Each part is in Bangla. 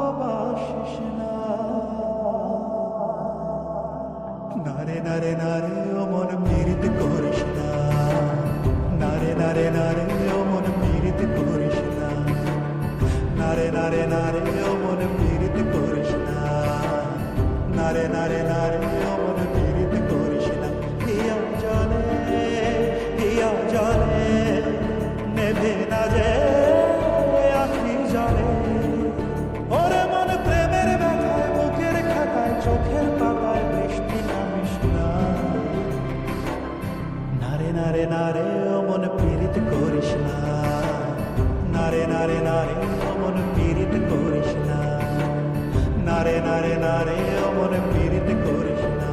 ভালোবাসিস না। নারে নারে নারে ও মন পীড়িত করিস না। নারে নারে নারে ও মন পীড়িত করিস না। নারে নারে নারে ও মন পীড়িত করিস না। নারে নারে নারে ও মন পীড়িত করিস না। হিয়া জলে নেভে না যে আখি জলে। ওরে মন প্রেমের ব্যথায় বুকের খাতায় চোখের পাতায় বৃষ্টি নামিস না। নারে নারে নারে ও মন পীড়িত করিস না। নারে নারে নারে ও মন পীড়িত করিস না। নারে নারে নারে ও মন পীড়িত করিস না।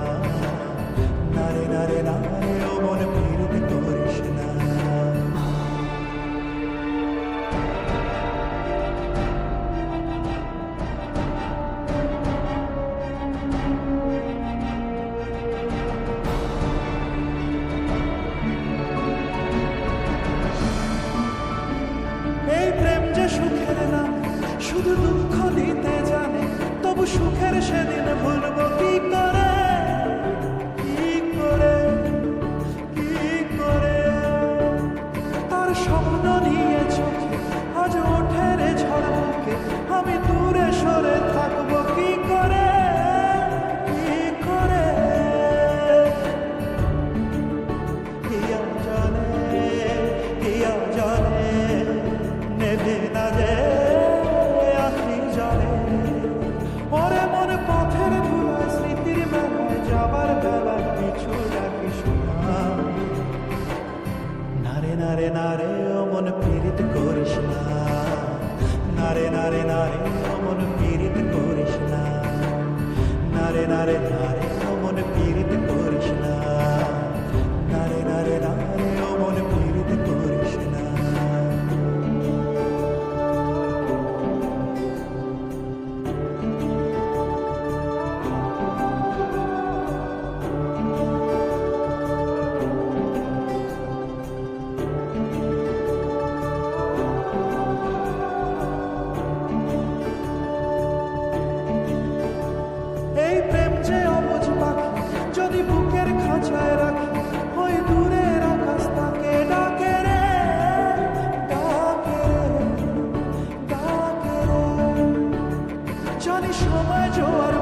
নারে নারে নারে ও মন পীড়িত করিস না। এই প্রেম যে সুখের নাম, শুধু দুঃখ দিতে জানে, তবু সুখের সেদিন ভুলবো কি করে, কি করে, কি করে। তার স্বপ্ন নিয়ে চোখে আজ ওঠে রে ঝড় বুকে, আমি দূরে সরে থাকবো কি করে, কি করে। হিয়া জলে নেভে না যে আখি জলে। ওরে মন পথের ধুলায় স্মৃতির মেলায় যাবার বেলায় পিছু ডাকিস না। নারে নারে নারে ও মন পীড়িত করিস না। নারে নারে নারে ও মন পীড়িত করিস না। নারে নারে নারে ও মন পীড়িত করিস না। নারে নারে নারে ও মন পীড়িত করিস না। এই প্রেম যে অবুঝ পাখি, যদি বুকের খাঁচায় রাখি, ওই দূরের আকাশ তাকে ডাকে রে, ডাকে রে, ডাকে রে। জানি সময় জোয়ার